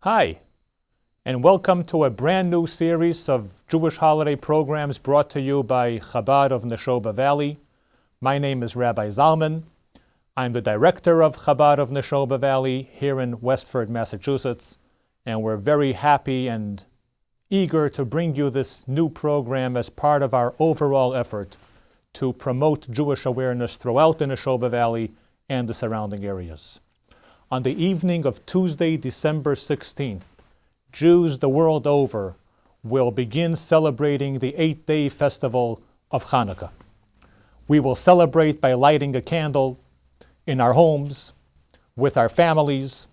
Hi, and welcome to a brand new series of Jewish holiday programs brought to you by Chabad of Neshoba Valley. My name is Rabbi Zalman. I'm the director of Chabad of Neshoba Valley here in Westford, Massachusetts, and we're very happy and eager to bring you this new program as part of our overall effort to promote Jewish awareness throughout the Neshoba Valley and the surrounding areas. On the evening of Tuesday, December 16th, Jews the world over will begin celebrating the 8-day festival of Hanukkah. We will celebrate by lighting a candle in our homes, with our families,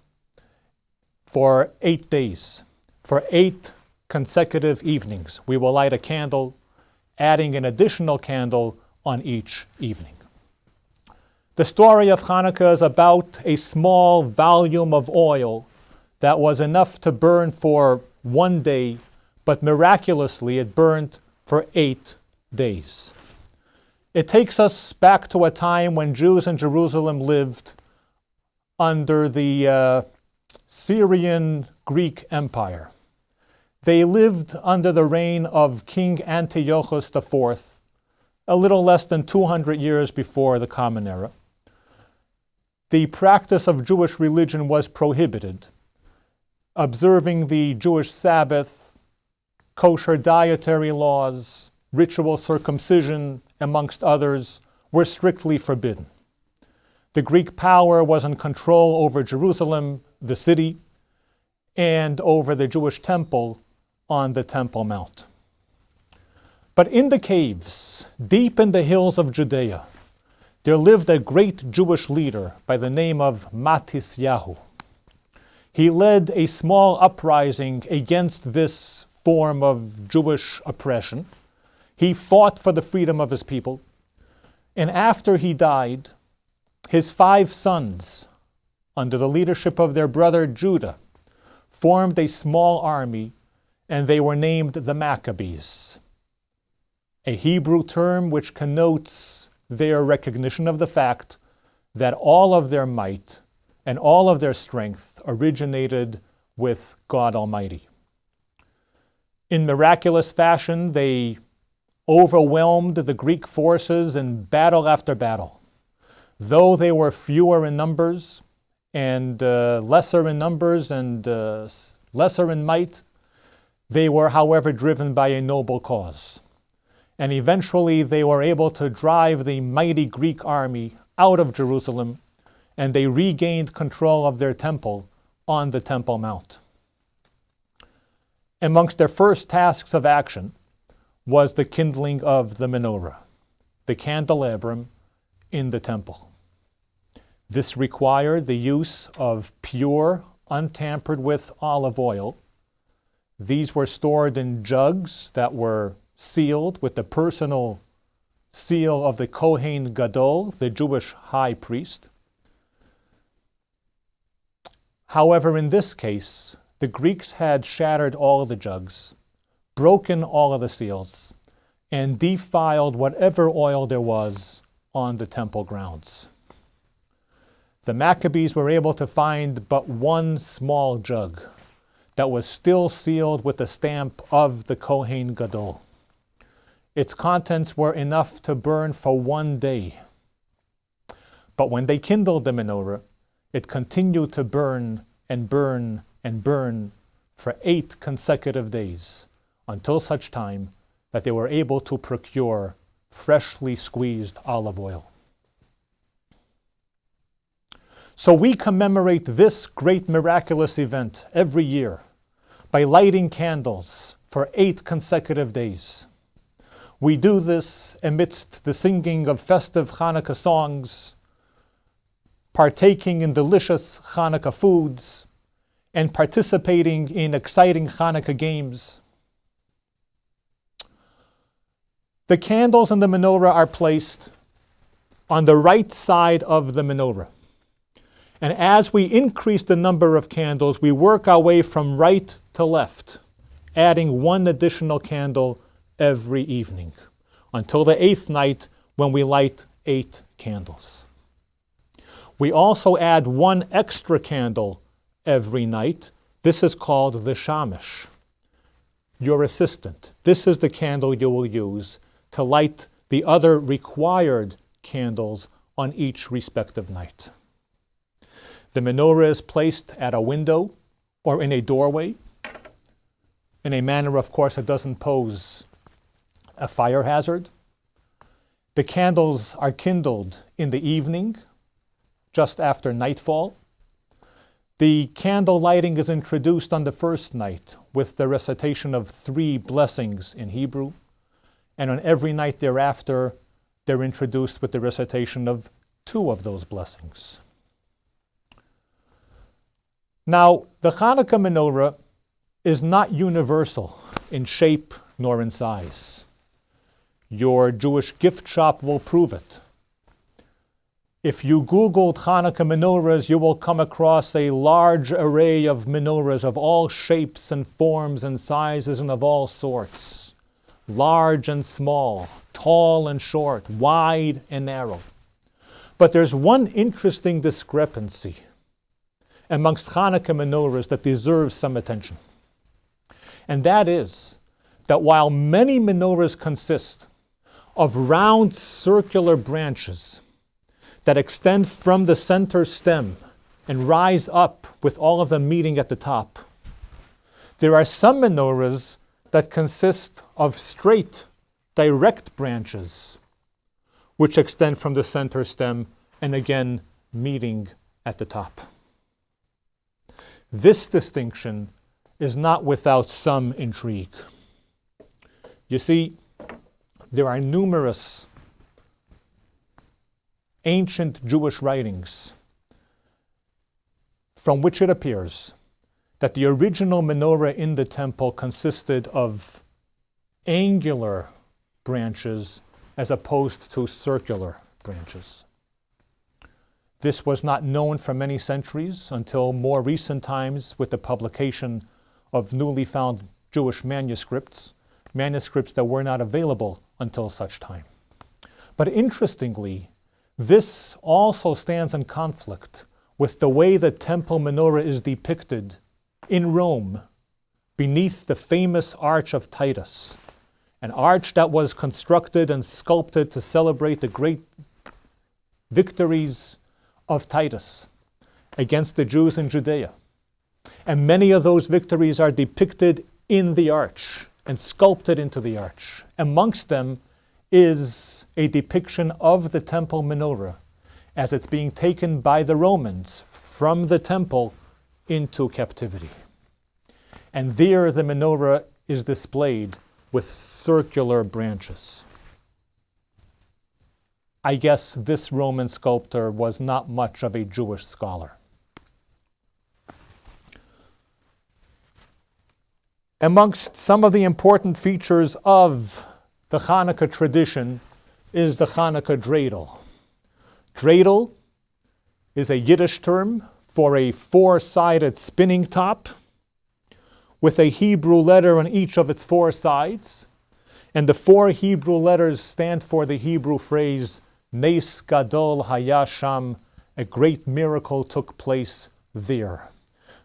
for 8 days. For 8 consecutive evenings, we will light a candle, adding an additional candle on each evening. The story of Hanukkah is about a small volume of oil that was enough to burn for 1 day, but miraculously it burned for 8 days. It takes us back to a time when Jews in Jerusalem lived under the Syrian Greek Empire. They lived under the reign of King Antiochus IV, a little less than 200 years before the Common Era. The practice of Jewish religion was prohibited. Observing the Jewish Sabbath, kosher dietary laws, ritual circumcision, amongst others, were strictly forbidden. The Greek power was in control over Jerusalem, the city, and over the Jewish temple on the Temple Mount. But in the caves, deep in the hills of Judea, there lived a great Jewish leader by the name of Matisyahu. He led a small uprising against this form of Jewish oppression. He fought for the freedom of his people. And after he died, his 5 sons, under the leadership of their brother Judah, formed a small army, and they were named the Maccabees, a Hebrew term which connotes their recognition of the fact that all of their might and all of their strength originated with God Almighty. In miraculous fashion, they overwhelmed the Greek forces in battle after battle. Though they were fewer in numbers and lesser in might, they were, however, driven by a noble cause. And eventually they were able to drive the mighty Greek army out of Jerusalem, and they regained control of their temple on the Temple Mount. Amongst their first tasks of action was the kindling of the menorah, the candelabrum in the temple. This required the use of pure, untampered with olive oil. These were stored in jugs that were sealed with the personal seal of the Kohen Gadol, the Jewish high priest. However, in this case, the Greeks had shattered all of the jugs, broken all of the seals, and defiled whatever oil there was on the temple grounds. The Maccabees were able to find but 1 small jug that was still sealed with the stamp of the Kohen Gadol. Its contents were enough to burn for 1 day. But when they kindled the menorah, it continued to burn and burn and burn for 8 consecutive days, until such time that they were able to procure freshly squeezed olive oil. So we commemorate this great miraculous event every year by lighting candles for 8 consecutive days. We do this amidst the singing of festive Hanukkah songs, partaking in delicious Hanukkah foods, and participating in exciting Hanukkah games. The candles in the menorah are placed on the right side of the menorah. And as we increase the number of candles, we work our way from right to left, adding 1 additional candle every evening, until the 8th night when we light 8 candles. We also add 1 extra candle every night This is called the shamish, your assistant. This is the candle you will use to light the other required candles on each respective night. The menorah is placed at a window or in a doorway in a manner, of course, that doesn't pose a fire hazard. The candles are kindled in the evening, just after nightfall. The candle lighting is introduced on the first night with the recitation of 3 blessings in Hebrew, and on every night thereafter, they're introduced with the recitation of 2 of those blessings. Now, the Hanukkah menorah is not universal in shape nor in size. Your Jewish gift shop will prove it. If you Googled Hanukkah menorahs, you will come across a large array of menorahs of all shapes and forms and sizes and of all sorts. Large and small, tall and short, wide and narrow. But there's one interesting discrepancy amongst Hanukkah menorahs that deserves some attention. And that is that while many menorahs consist of round circular branches that extend from the center stem and rise up with all of them meeting at the top, there are some menorahs that consist of straight, direct branches which extend from the center stem and again meeting at the top. This distinction is not without some intrigue. You see, there are numerous ancient Jewish writings from which it appears that the original menorah in the temple consisted of angular branches as opposed to circular branches. This was not known for many centuries until more recent times with the publication of newly found Jewish manuscripts that were not available until such time. But interestingly, this also stands in conflict with the way the temple menorah is depicted in Rome beneath the famous Arch of Titus, an arch that was constructed and sculpted to celebrate the great victories of Titus against the Jews in Judea. And many of those victories are depicted in the arch and sculpted into the arch. Amongst them is a depiction of the temple menorah as it's being taken by the Romans from the temple into captivity. And there the menorah is displayed with circular branches. I guess this Roman sculptor was not much of a Jewish scholar. Amongst some of the important features of the Hanukkah tradition is the Hanukkah dreidel. Dreidel is a Yiddish term for a 4-sided spinning top with a Hebrew letter on each of its 4 sides. And the 4 Hebrew letters stand for the Hebrew phrase, Nes Gadol Haya Sham, a great miracle took place there.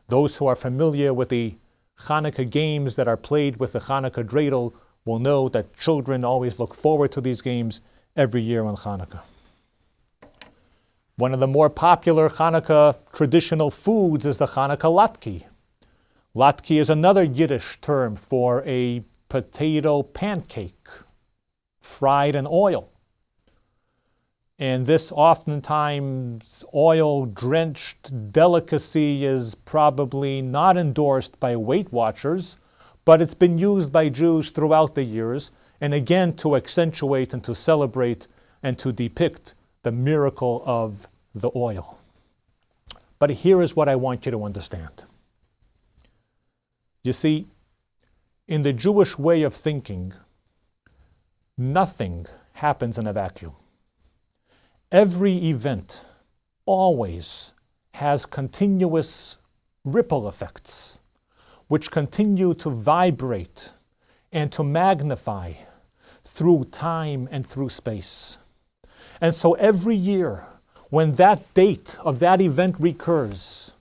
Those who are familiar with the Hanukkah games that are played with the Hanukkah dreidel will know that children always look forward to these games every year on Hanukkah. One of the more popular Hanukkah traditional foods is the Hanukkah latke. Latke is another Yiddish term for a potato pancake fried in oil. And this oftentimes oil-drenched delicacy is probably not endorsed by Weight Watchers, but it's been used by Jews throughout the years, and again to accentuate and to celebrate and to depict the miracle of the oil. But here is what I want you to understand. You see, in the Jewish way of thinking, nothing happens in a vacuum. Every event always has continuous ripple effects, which continue to vibrate and to magnify through time and through space. And so every year, when that date of that event recurs,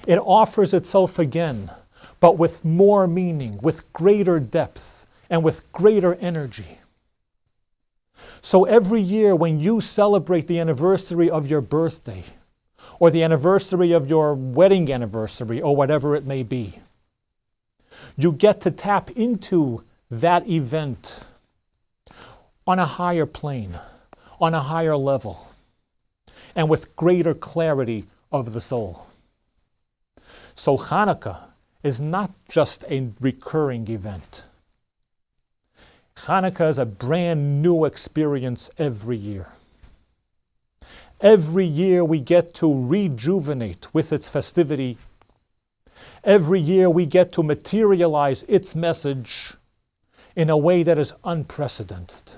It offers itself again, but with more meaning, with greater depth, and with greater energy. So every year when you celebrate the anniversary of your birthday, or the anniversary of your wedding anniversary, or whatever it may be, you get to tap into that event on a higher plane, on a higher level, and with greater clarity of the soul. So Hanukkah is not just a recurring event. Hanukkah is a brand new experience every year. Every year we get to rejuvenate with its festivity. Every year we get to materialize its message in a way that is unprecedented.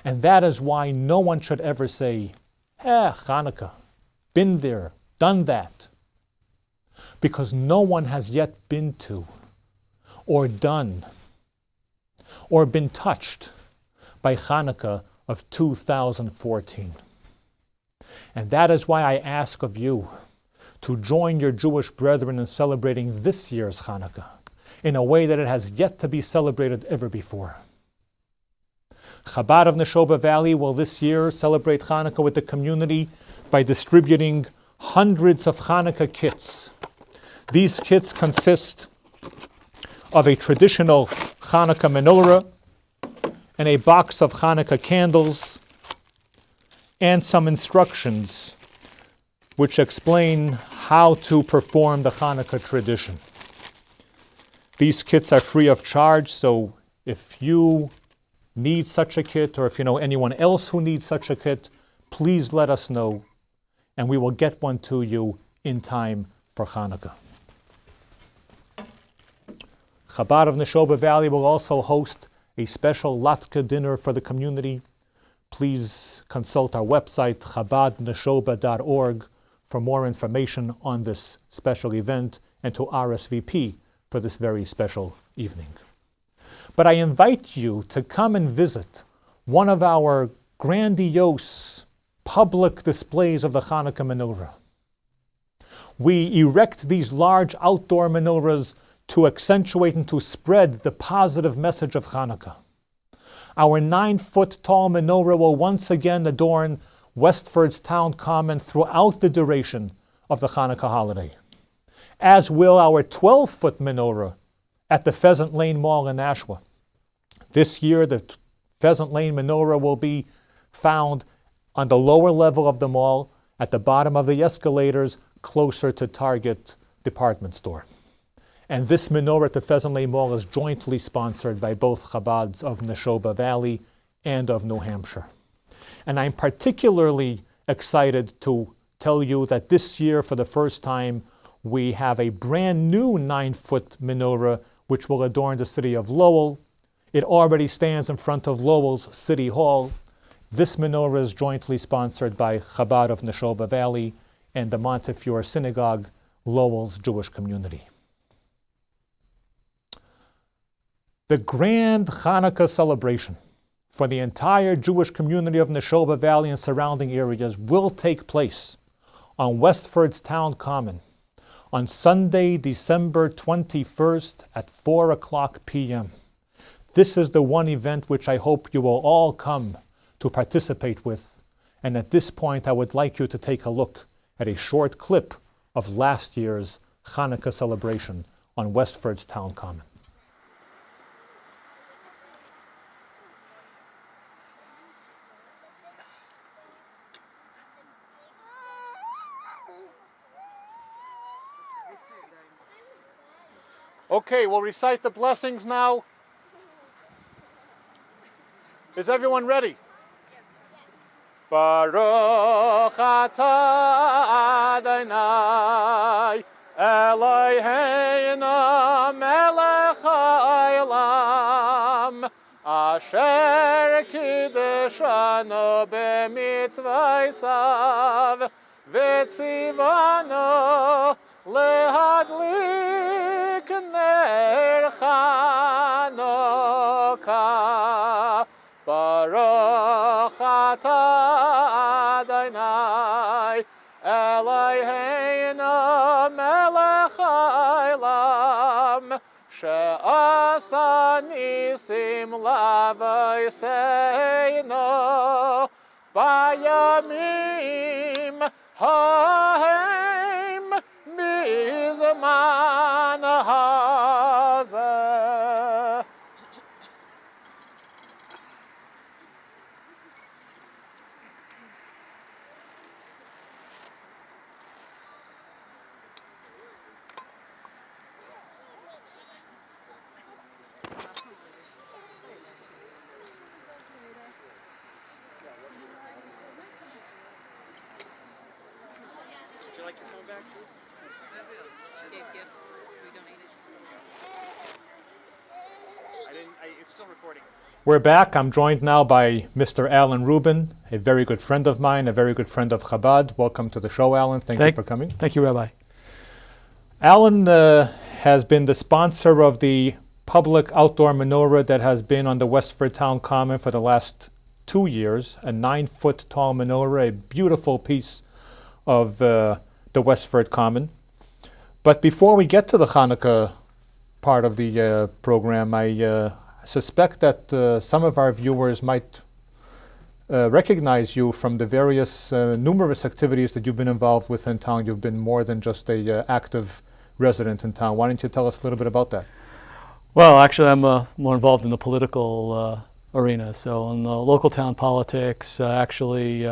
And that is why no one should ever say, Hanukkah, been there, done that. Because no one has yet been to, or done, or been touched by Hanukkah of 2014. And that is why I ask of you to join your Jewish brethren in celebrating this year's Hanukkah in a way that it has yet to be celebrated ever before. Chabad of Neshoba Valley will this year celebrate Hanukkah with the community by distributing hundreds of Hanukkah kits. These kits consist of a traditional Hanukkah menorah and a box of Hanukkah candles and some instructions which explain how to perform the Hanukkah tradition. These kits are free of charge, so if you need such a kit, or if you know anyone else who needs such a kit, please let us know, and we will get one to you in time for Hanukkah. Chabad of Neshoba Valley will also host a special latke dinner for the community. Please consult our website, chabadneshoba.org, for more information on this special event and to RSVP for this very special evening. But I invite you to come and visit one of our grandiose public displays of the Hanukkah menorah. We erect these large outdoor menorahs to accentuate and to spread the positive message of Hanukkah. Our 9-foot tall menorah will once again adorn Westford's town common throughout the duration of the Hanukkah holiday, as will our 12-foot menorah at the Pheasant Lane Mall in Nashua. This year, the Pheasant Lane menorah will be found on the lower level of the mall, at the bottom of the escalators, closer to Target department store. And this menorah at the Pheasant Lane Mall is jointly sponsored by both Chabads of Neshoba Valley and of New Hampshire. And I'm particularly excited to tell you that this year, for the first time, we have a brand new 9-foot menorah which will adorn the city of Lowell. It already stands in front of Lowell's City Hall. This menorah is jointly sponsored by Chabad of Neshoba Valley and the Montefiore Synagogue, Lowell's Jewish community. The grand Hanukkah celebration for the entire Jewish community of Neshoba Valley and surrounding areas will take place on Westford's Town Common on Sunday, December 21st at 4 o'clock p.m. This is the one event which I hope you will all come to participate with. And at this point, I would like you to take a look at a short clip of last year's Hanukkah celebration on Westford's Town Common. Okay, we'll recite the blessings now. Is everyone ready? Baruch atah Adonai Eloheinu melech haolam asher kiddushanu b'mitzvosav v'tzivanu lehadlik ner Hanukkah. Baruch atah Adonai Eloheinu melech haolam, she'asa nisim l'avoseinu bayamim hahem bizman hazeh. Would you like your phone back, too? Gave gifts. We donated. It's still recording. We're back. I'm joined now by Mr. Alan Rubin, a very good friend of mine, a very good friend of Chabad. Welcome to the show, Alan. Thank you for coming. Thank you, Rabbi. Alan has been the sponsor of the public outdoor menorah that has been on the Westford Town Common for the last 2 years, a 9-foot tall menorah, a beautiful piece of the Westford Common. But before we get to the Hanukkah part of the program, I suspect that some of our viewers might recognize you from the various numerous activities that you've been involved with in town. You've been more than just a active resident in town. Why don't you tell us a little bit about that? Well, actually, I'm more involved in the political arena. So in the local town politics, actually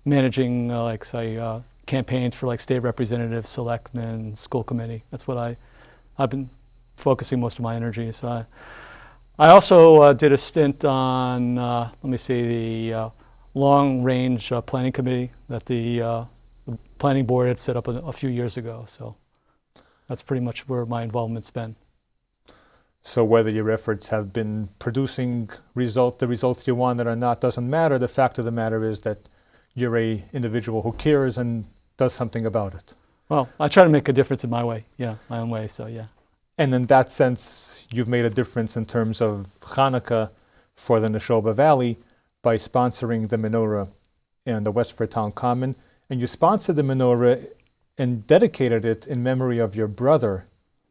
managing, campaigns for state representatives, selectmen, school committee. That's what I've been focusing most of my energy. So I also did a stint on, the long-range planning committee that the planning board had set up a few years ago. So that's pretty much where my involvement's been. So whether your efforts have been producing the results you wanted or not doesn't matter. The fact of the matter is that you're a individual who cares and does something about it. Well, I try to make a difference in my way, my own way, so yeah. And in that sense, you've made a difference in terms of Hanukkah for the Neshoba Valley by sponsoring the menorah in the Westford Town Common. And you sponsored the menorah and dedicated it in memory of your brother,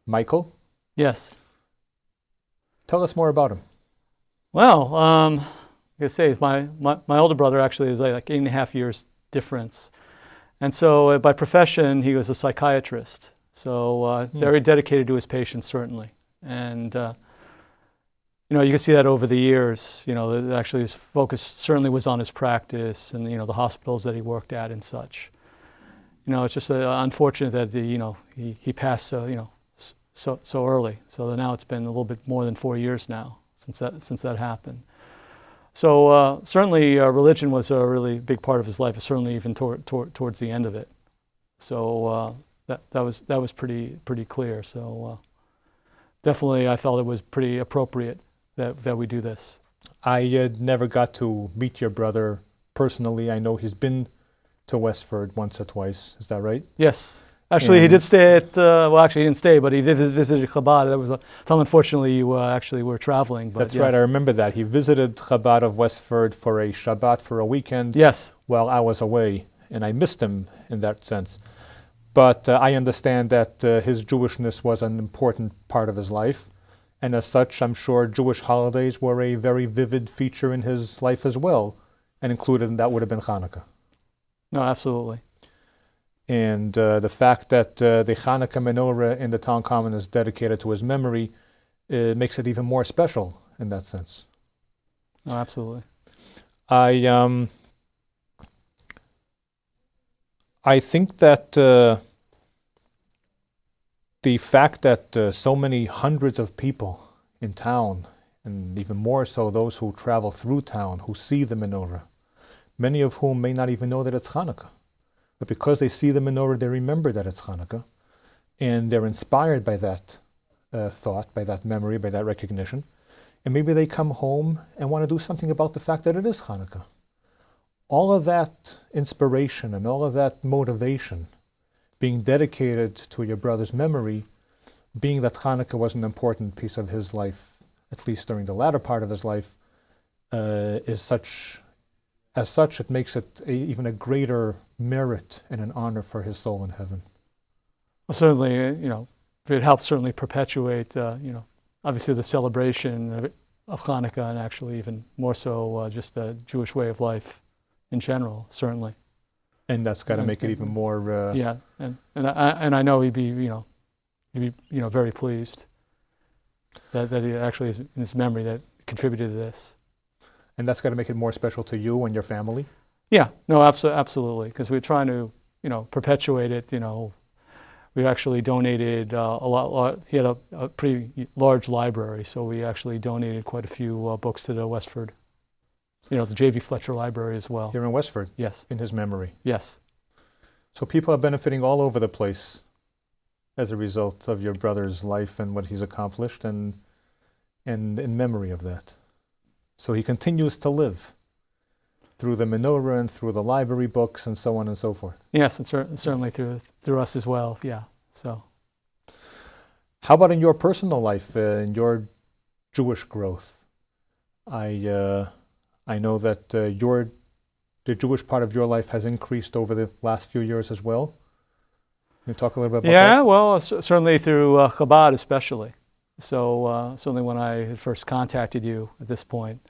Michael. Yes. Tell us more about him. Well, like I say, my older brother actually is like 8.5 years difference. And so by profession, he was a psychiatrist. So very dedicated to his patients, certainly. And, you can see that over the years, actually his focus certainly was on his practice and, the hospitals that he worked at and such. It's just unfortunate that, he passed, so early. So now it's been a little bit more than 4 years now since that happened. So certainly religion was a really big part of his life, certainly even towards the end of it. So that was pretty clear. So definitely I felt it was pretty appropriate that we do this. I never got to meet your brother personally. I know he's been to Westford once or twice. Is that right? Yes. Actually, he did stay at, he didn't stay, but he did visit Chabad. That was unfortunately, you actually were traveling. But that's right, I remember that. He visited Chabad of Westford for a Shabbat, for a weekend. Yes. While I was away, and I missed him in that sense. But I understand that his Jewishness was an important part of his life. And as such, I'm sure Jewish holidays were a very vivid feature in his life as well. And included in that would have been Hanukkah. No, absolutely. And the fact that the Hanukkah menorah in the town common is dedicated to his memory makes it even more special in that sense. No, absolutely. I think that the fact that so many hundreds of people in town, and even more so those who travel through town, who see the menorah, many of whom may not even know that it's Hanukkah. But because they see the menorah, they remember that it's Hanukkah, and they're inspired by that thought, by that memory, by that recognition, and maybe they come home and want to do something about the fact that it is Hanukkah. All of that inspiration and all of that motivation being dedicated to your brother's memory, being that Hanukkah was an important piece of his life, at least during the latter part of his life, is such as such, it makes it even a greater merit and an honor for his soul in heaven. Well, certainly, it helps certainly perpetuate, obviously the celebration of Hanukkah, and actually even more so just the Jewish way of life in general, certainly. And that's got to make it even more. Yeah, and I know he'd be very pleased that he actually is in his memory that contributed to this. And that's got to make it more special to you and your family. Yeah, no, absolutely, because we're trying to, perpetuate it. We actually donated a lot. He had a pretty large library, so we actually donated quite a few books to the Westford, the J.V. Fletcher Library as well. Here in Westford. Yes. In his memory. Yes. So people are benefiting all over the place as a result of your brother's life and what he's accomplished, and in memory of that. So he continues to live through the menorah and through the library books and so on and so forth. Yes, and certainly through us as well. Yeah. So. How about in your personal life, in your Jewish growth? I know that the Jewish part of your life has increased over the last few years as well. Can you talk a little bit about that? Yeah, well, certainly through Chabad especially. So certainly when I had first contacted you at this point,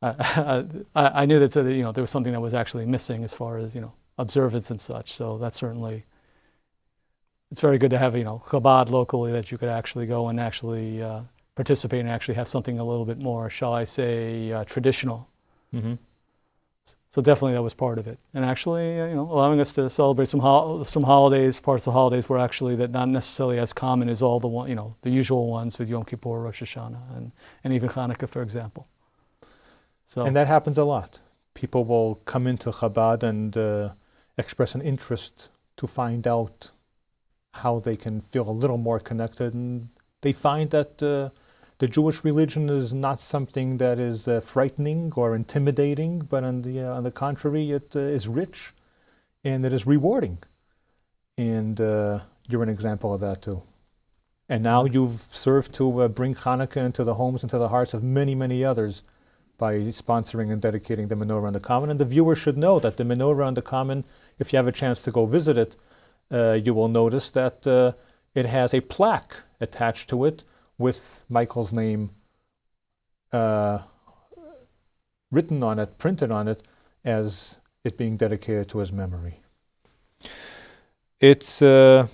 I knew that there was something that was actually missing as far as observance and such. So that's certainly, it's very good to have Chabad locally that you could actually go and actually participate and actually have something a little bit more, shall I say, traditional. Mm-hmm. So definitely that was part of it, and actually, allowing us to celebrate some holidays, parts of holidays were actually that not necessarily as common as all the usual ones with Yom Kippur, Rosh Hashanah, and even Hanukkah, for example. So. And that happens a lot. People will come into Chabad and express an interest to find out how they can feel a little more connected, and they find that the Jewish religion is not something that is frightening or intimidating, but on the contrary, it is rich and it is rewarding. And you're an example of that too. And now you've served to bring Hanukkah into the homes, into the hearts of many, many others by sponsoring and dedicating the menorah on the common. And the viewers should know that the menorah on the common, if you have a chance to go visit it, you will notice that it has a plaque attached to it with Michael's name written on it, printed on it, as it being dedicated to his memory. It's, as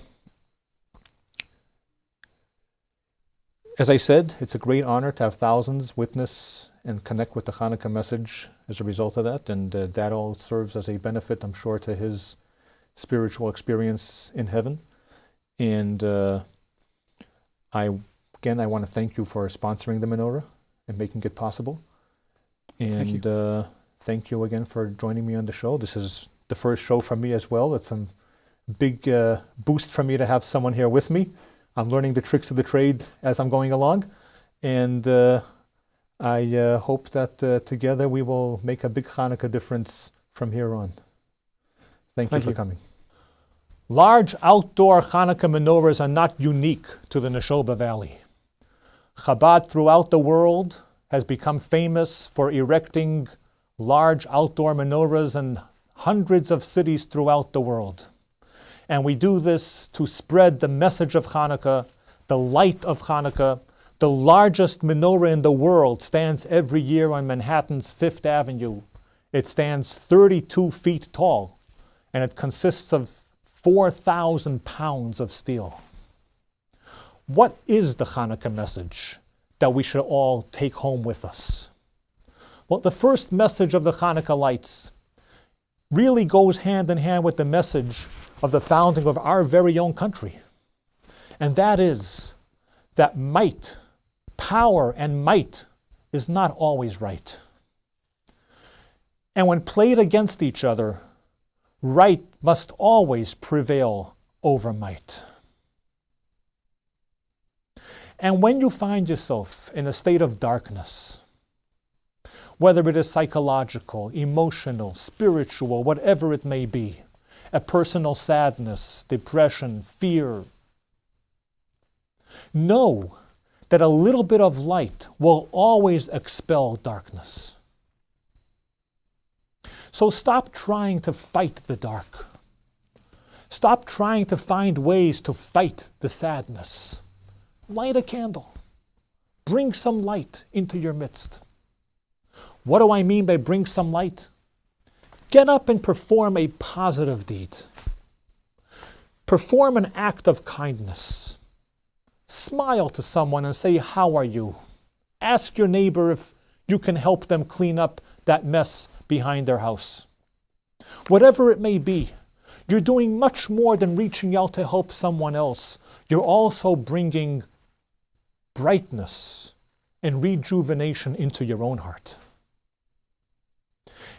I said, it's a great honor to have thousands witness and connect with the Hanukkah message as a result of that, and that all serves as a benefit, I'm sure, to his spiritual experience in heaven. And I want to thank you for sponsoring the menorah and making it possible. And thank you again for joining me on the show. This is the first show for me as well. It's a big boost for me to have someone here with me. I'm learning the tricks of the trade as I'm going along. And I hope that together we will make a big Hanukkah difference from here on. Thank you for coming. Large outdoor Hanukkah menorahs are not unique to the Neshoba Valley. Chabad throughout the world has become famous for erecting large outdoor menorahs in hundreds of cities throughout the world. And we do this to spread the message of Hanukkah, the light of Hanukkah. The largest menorah in the world stands every year on Manhattan's Fifth Avenue. It stands 32 feet tall, and it consists of 4,000 pounds of steel. What is the Hanukkah message that we should all take home with us? Well, the first message of the Hanukkah lights really goes hand in hand with the message of the founding of our very own country. And that is that might, power and might, is not always right. And when played against each other, right must always prevail over might. And when you find yourself in a state of darkness, whether it is psychological, emotional, spiritual, whatever it may be, a personal sadness, depression, fear, know that a little bit of light will always expel darkness. So stop trying to fight the dark. Stop trying to find ways to fight the sadness. Light a candle. Bring some light into your midst. What do I mean by bring some light? Get up and perform a positive deed. Perform an act of kindness. Smile to someone and say, "How are you?" Ask your neighbor if you can help them clean up that mess behind their house. Whatever it may be, you're doing much more than reaching out to help someone else. You're also bringing brightness and rejuvenation into your own heart.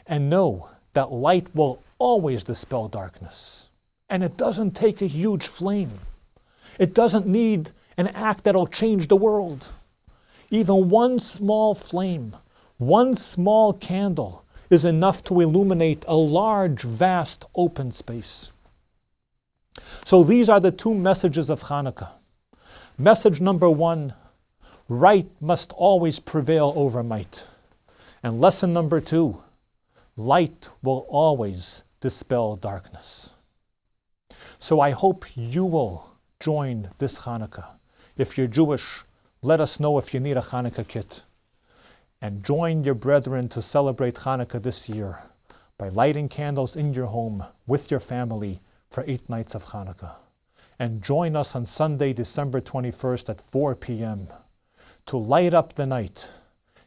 And know that light will always dispel darkness. And it doesn't take a huge flame. It doesn't need an act that'll change the world. Even one small flame, one small candle is enough to illuminate a large, vast, open space. So these are the two messages of Hanukkah. Message number one, right must always prevail over might. And lesson number two, light will always dispel darkness. So I hope you will join this Hanukkah. If you're Jewish, let us know if you need a Hanukkah kit. And join your brethren to celebrate Hanukkah this year by lighting candles in your home with your family for 8 nights of Hanukkah. And join us on Sunday, December 21st at 4 p.m. to light up the night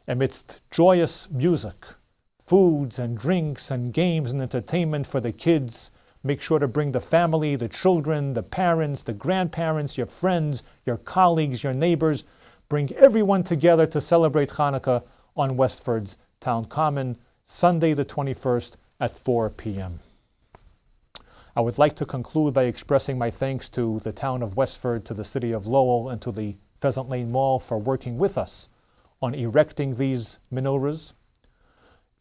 amidst joyous music, foods and drinks and games and entertainment for the kids. Make sure to bring the family, the children, the parents, the grandparents, your friends, your colleagues, your neighbors. Bring everyone together to celebrate Hanukkah on Westford's Town Common, Sunday the 21st at 4 p.m. I would like to conclude by expressing my thanks to the town of Westford, to the city of Lowell, and to the Pheasant Lane Mall for working with us on erecting these menorahs.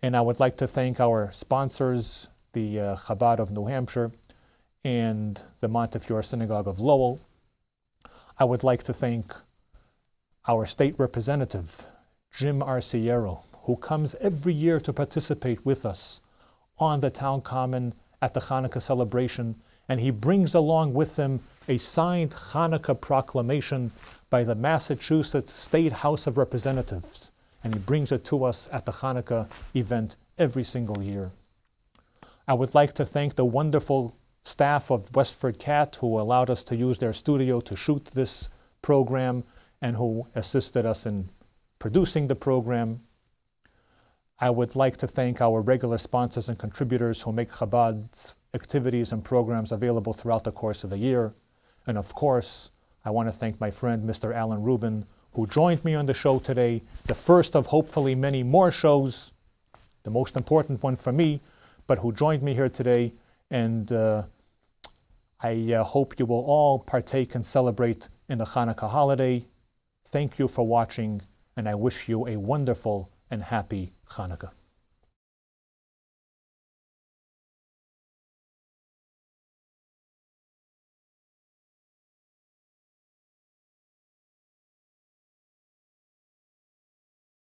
And I would like to thank our sponsors, the Chabad of New Hampshire and the Montefiore Synagogue of Lowell. I would like to thank our state representative, Jim Arciero, who comes every year to participate with us on the Town Common at the Hanukkah celebration, and he brings along with him a signed Hanukkah proclamation by the Massachusetts State House of Representatives, and he brings it to us at the Hanukkah event every single year. I would like to thank the wonderful staff of Westford Cat who allowed us to use their studio to shoot this program and who assisted us in producing the program. I would like to thank our regular sponsors and contributors who make Chabad's activities and programs available throughout the course of the year. And of course, I want to thank my friend, Mr. Alan Rubin, who joined me on the show today, the first of hopefully many more shows, the most important one for me, but who joined me here today. And I hope you will all partake and celebrate in the Hanukkah holiday. Thank you for watching, and I wish you a wonderful and happy Hanukkah.